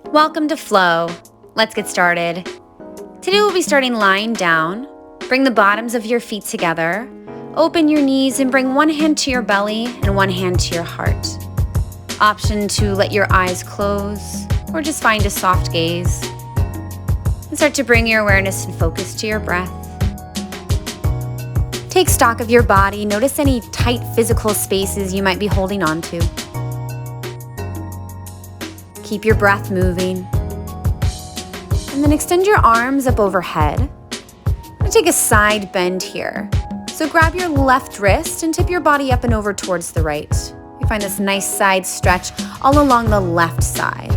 Welcome to Flow. Let's get started. Today we'll be starting lying down. Bring the bottoms of your feet together. Open your knees and bring one hand to your belly and one hand to your heart. Option to let your eyes close or just find a soft gaze. And start to bring your awareness and focus to your breath. Take stock of your body. Notice any tight physical spaces you might be holding on to. Keep your breath moving. And then extend your arms up overhead. I'm going to take a side bend here. So grab your left wrist and tip your body up and over towards the right. You find this nice side stretch all along the left side.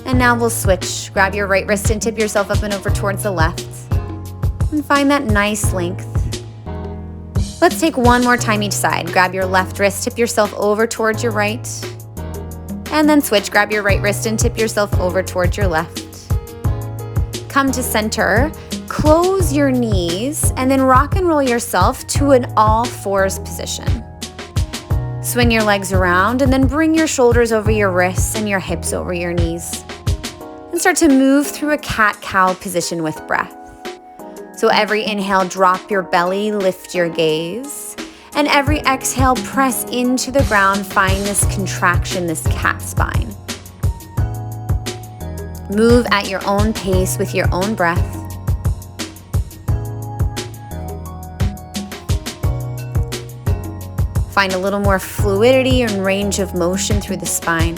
And now we'll switch. Grab your right wrist and tip yourself up and over towards the left. And find that nice length. Let's take one more time each side. Grab your left wrist, tip yourself over towards your right. And then switch, grab your right wrist and tip yourself over towards your left. Come to center, close your knees, and then rock and roll yourself to an all fours position. Swing your legs around and then bring your shoulders over your wrists and your hips over your knees. And start to move through a cat-cow position with breath. So every inhale, drop your belly, lift your gaze. And every exhale, press into the ground, find this contraction, this cat spine. Move at your own pace with your own breath. Find a little more fluidity and range of motion through the spine.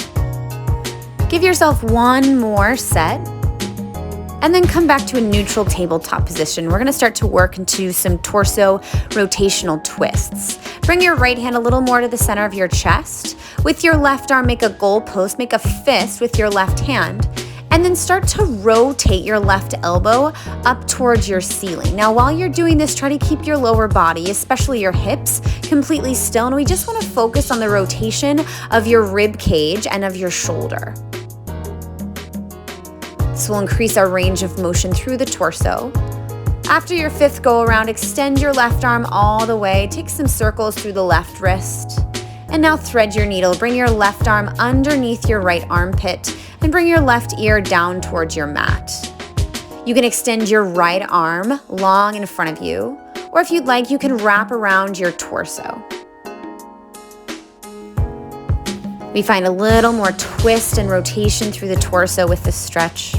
Give yourself one more set. And then come back to a neutral tabletop position. We're gonna start to work into some torso rotational twists. Bring your right hand a little more to the center of your chest. With your left arm, make a goalpost, make a fist with your left hand, and then start to rotate your left elbow up towards your ceiling. Now, while you're doing this, try to keep your lower body, especially your hips, completely still. And we just wanna focus on the rotation of your rib cage and of your shoulder. This will increase our range of motion through the torso. After your fifth go around, extend your left arm all the way. Take some circles through the left wrist. And now thread your needle. Bring your left arm underneath your right armpit and bring your left ear down towards your mat. You can extend your right arm long in front of you, or if you'd like, you can wrap around your torso. We find a little more twist and rotation through the torso with this stretch.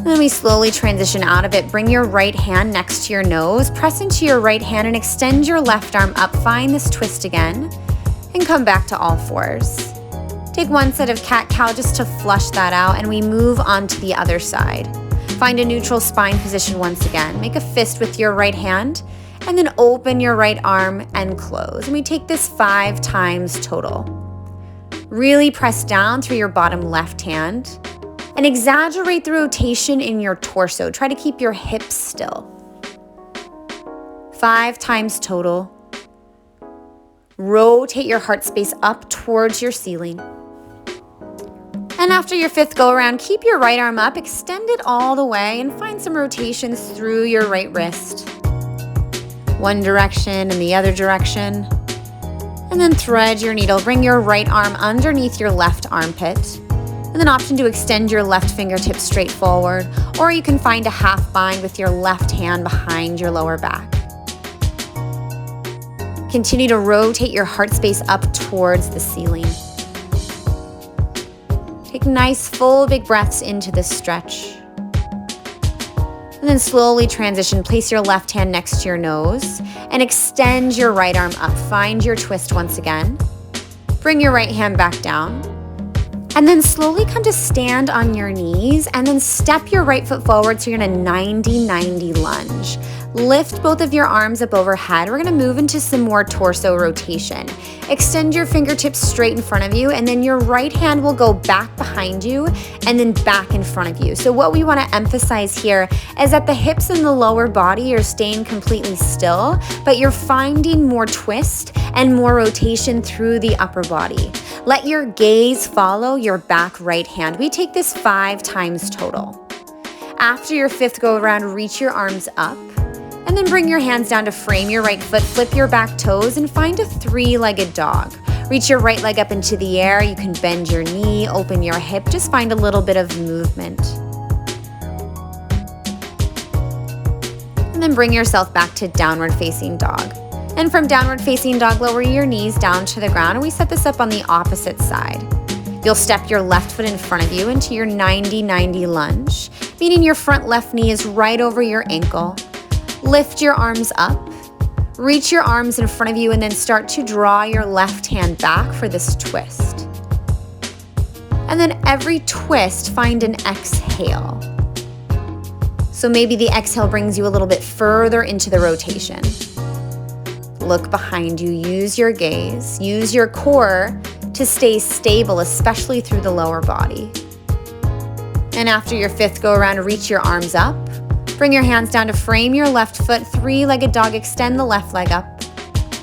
Then we slowly transition out of it. Bring your right hand next to your nose, press into your right hand and extend your left arm up. Find this twist again and come back to all fours. Take one set of cat-cow just to flush that out and we move on to the other side. Find a neutral spine position once again. Make a fist with your right hand and then open your right arm and close. And we take this 5 times total. Really press down through your bottom left hand and exaggerate the rotation in your torso. Try to keep your hips still. 5 times total. Rotate your heart space up towards your ceiling. And after your fifth go around, keep your right arm up, extend it all the way and find some rotations through your right wrist. One direction and the other direction. And then thread your needle. Bring your right arm underneath your left armpit. And then option to extend your left fingertips straight forward, or you can find a half bind with your left hand behind your lower back. Continue to rotate your heart space up towards the ceiling. Take nice full big breaths into this stretch. And then slowly transition, place your left hand next to your nose and extend your right arm up. Find your twist once again. Bring your right hand back down. And then slowly come to stand on your knees and then step your right foot forward so you're in a 90-90 lunge. Lift both of your arms up overhead. We're gonna move into some more torso rotation. Extend your fingertips straight in front of you and then your right hand will go back behind you and then back in front of you. So what we wanna emphasize here is that the hips and the lower body are staying completely still, but you're finding more twist and more rotation through the upper body. Let your gaze follow your back right hand. We take this 5 times total. After your fifth go around, reach your arms up and then bring your hands down to frame your right foot, flip your back toes and find a 3-legged dog. Reach your right leg up into the air. You can bend your knee, open your hip. Just find a little bit of movement. And then bring yourself back to downward facing dog. And from downward facing dog, lower your knees down to the ground. And we set this up on the opposite side. You'll step your left foot in front of you into your 90-90 lunge, meaning your front left knee is right over your ankle. Lift your arms up. Reach your arms in front of you and then start to draw your left hand back for this twist. And then every twist, find an exhale. So maybe the exhale brings you a little bit further into the rotation. Look behind you, use your gaze, use your core to stay stable, especially through the lower body. And after your fifth go around, reach your arms up. Bring your hands down to frame your left foot, three-legged dog, extend the left leg up.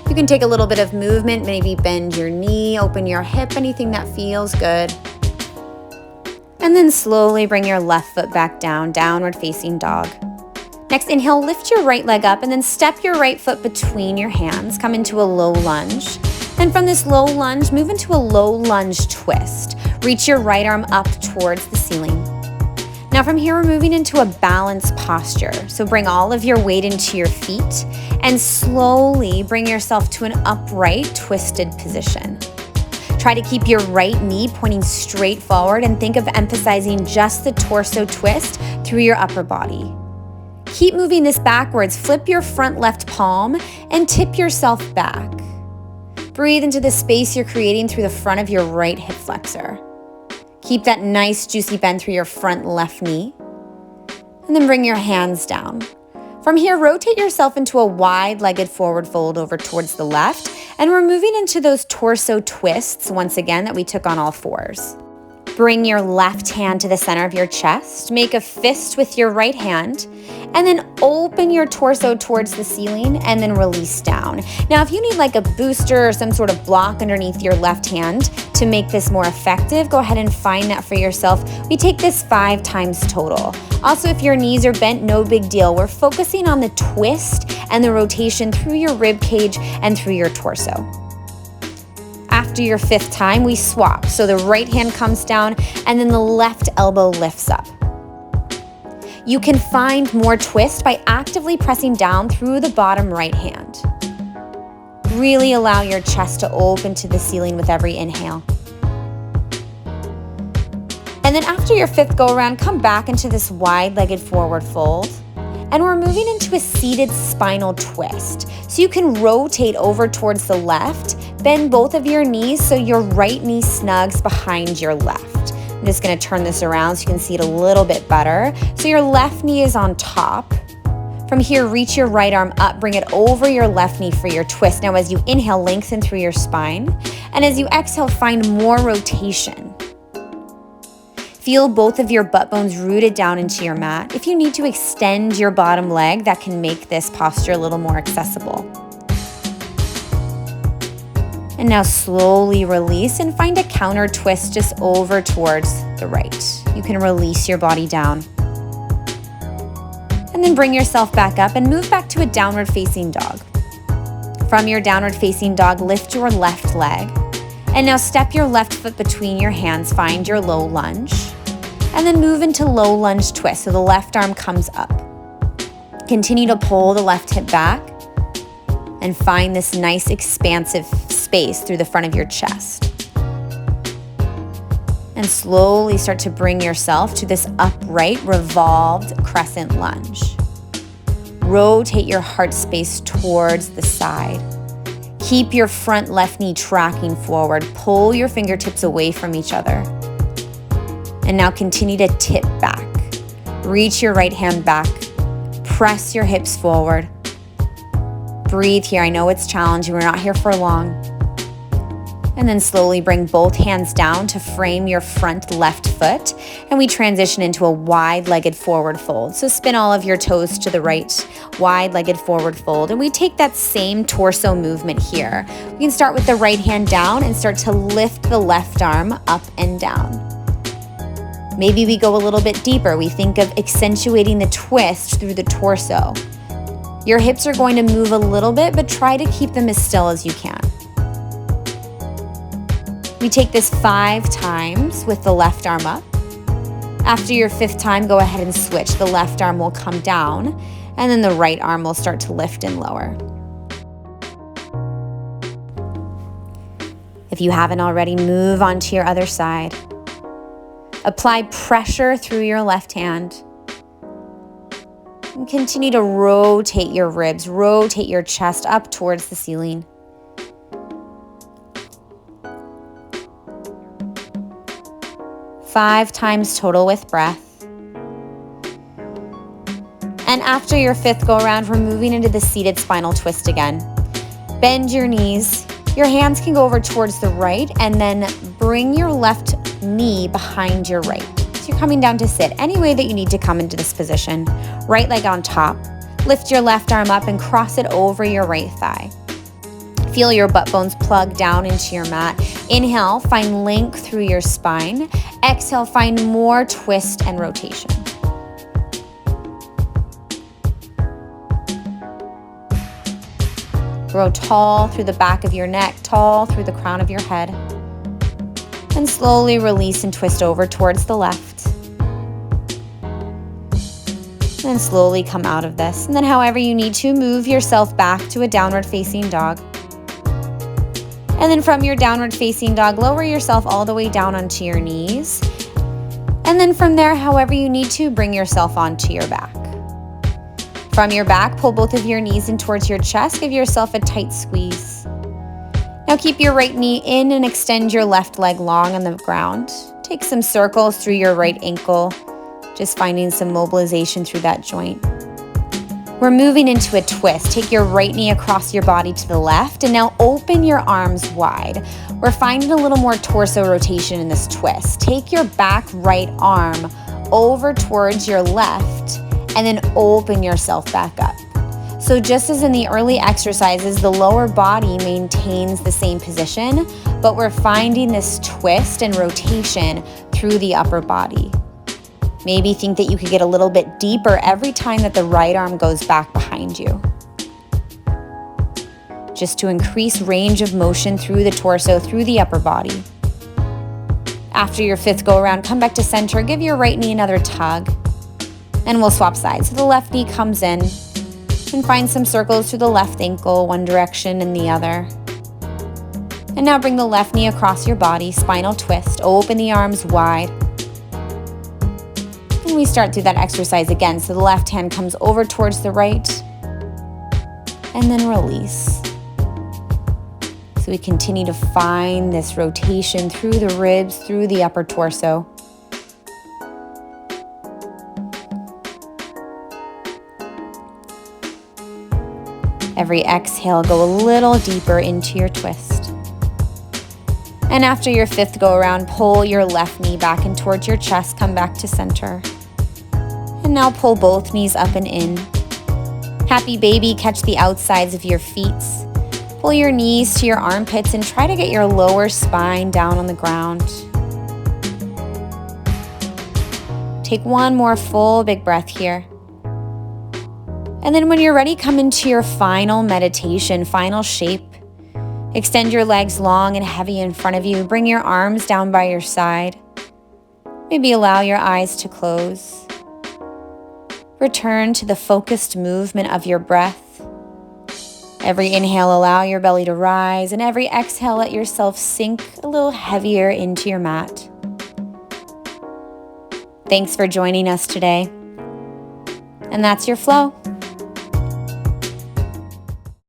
You can take a little bit of movement, maybe bend your knee, open your hip, anything that feels good. And then slowly bring your left foot back down, downward facing dog. Next, inhale, lift your right leg up and then step your right foot between your hands, come into a low lunge. And from this low lunge, move into a low lunge twist. Reach your right arm up towards the ceiling. Now from here, we're moving into a balanced posture. So bring all of your weight into your feet and slowly bring yourself to an upright, twisted position. Try to keep your right knee pointing straight forward and think of emphasizing just the torso twist through your upper body. Keep moving this backwards. Flip your front left palm and tip yourself back. Breathe into the space you're creating through the front of your right hip flexor. Keep that nice juicy bend through your front left knee. And then bring your hands down. From here, rotate yourself into a wide-legged forward fold over towards the left. And we're moving into those torso twists once again that we took on all fours. Bring your left hand to the center of your chest. Make a fist with your right hand. And then open your torso towards the ceiling and then release down. Now, if you need like a booster or some sort of block underneath your left hand to make this more effective, go ahead and find that for yourself. We take this 5 times total. Also, if your knees are bent, no big deal. We're focusing on the twist and the rotation through your rib cage and through your torso. After your 5th time, we swap. So the right hand comes down and then the left elbow lifts up. You can find more twist by actively pressing down through the bottom right hand. Really allow your chest to open to the ceiling with every inhale. And then after your 5th go around, come back into this wide-legged forward fold. And we're moving into a seated spinal twist. So you can rotate over towards the left, bend both of your knees so your right knee snugs behind your left. I'm just gonna turn this around so you can see it a little bit better. So your left knee is on top. From here, reach your right arm up, bring it over your left knee for your twist. Now as you inhale, lengthen through your spine. And as you exhale, find more rotation. Feel both of your butt bones rooted down into your mat. If you need to extend your bottom leg, that can make this posture a little more accessible. And now slowly release and find a counter twist just over towards the right. You can release your body down. And then bring yourself back up and move back to a downward facing dog. From your downward facing dog, lift your left leg. And now step your left foot between your hands, find your low lunge. And then move into low lunge twist, so the left arm comes up. Continue to pull the left hip back and find this nice expansive space through the front of your chest. And slowly start to bring yourself to this upright, revolved crescent lunge. Rotate your heart space towards the side. Keep your front left knee tracking forward. Pull your fingertips away from each other. And now continue to tip back. Reach your right hand back. Press your hips forward. Breathe here. I know it's challenging. We're not here for long. And then slowly bring both hands down to frame your front left foot. And we transition into a wide-legged forward fold. So spin all of your toes to the right, wide-legged forward fold. And we take that same torso movement here. We can start with the right hand down and start to lift the left arm up and down. Maybe we go a little bit deeper. We think of accentuating the twist through the torso. Your hips are going to move a little bit, but try to keep them as still as you can. We take this 5 times with the left arm up. After your 5th time, go ahead and switch. The left arm will come down, and then the right arm will start to lift and lower. If you haven't already, move on to your other side. Apply pressure through your left hand. And continue to rotate your ribs, rotate your chest up towards the ceiling. Five times total with breath. And after your 5th go around, we're moving into the seated spinal twist again. Bend your knees. Your hands can go over towards the right, and then bring your left knee behind your right. So you're coming down to sit any way that you need to come into this position. Right leg on top. Lift your left arm up and cross it over your right thigh. Feel your butt bones plug down into your mat. Inhale, find length through your spine. Exhale, find more twist and rotation. Grow tall through the back of your neck, tall through the crown of your head. And slowly release and twist over towards the left. And slowly come out of this. And then however you need to, move yourself back to a downward facing dog. And then from your downward facing dog, lower yourself all the way down onto your knees. And then from there, however you need to, bring yourself onto your back. From your back, pull both of your knees in towards your chest. Give yourself a tight squeeze. Now keep your right knee in and extend your left leg long on the ground. Take some circles through your right ankle, just finding some mobilization through that joint. We're moving into a twist. Take your right knee across your body to the left, and now open your arms wide. We're finding a little more torso rotation in this twist. Take your back right arm over towards your left, and then open yourself back up. So just as in the early exercises, the lower body maintains the same position, but we're finding this twist and rotation through the upper body. Maybe think that you could get a little bit deeper every time that the right arm goes back behind you. Just to increase range of motion through the torso, through the upper body. After your 5th go around, come back to center, give your right knee another tug, and we'll swap sides. So the left knee comes in, and find some circles through the left ankle, one direction and the other. And now bring the left knee across your body, spinal twist, open the arms wide. And we start through that exercise again. So the left hand comes over towards the right, and then release. So we continue to find this rotation through the ribs, through the upper torso. Every exhale, go a little deeper into your twist. And after your 5th go around, pull your left knee back in towards your chest, come back to center. And now pull both knees up and in. Happy baby, catch the outsides of your feet. Pull your knees to your armpits and try to get your lower spine down on the ground. Take one more full big breath here. And then when you're ready, come into your final meditation, final shape. Extend your legs long and heavy in front of you. Bring your arms down by your side. Maybe allow your eyes to close. Return to the focused movement of your breath. Every inhale, allow your belly to rise, and every exhale, let yourself sink a little heavier into your mat. Thanks for joining us today. And that's your flow.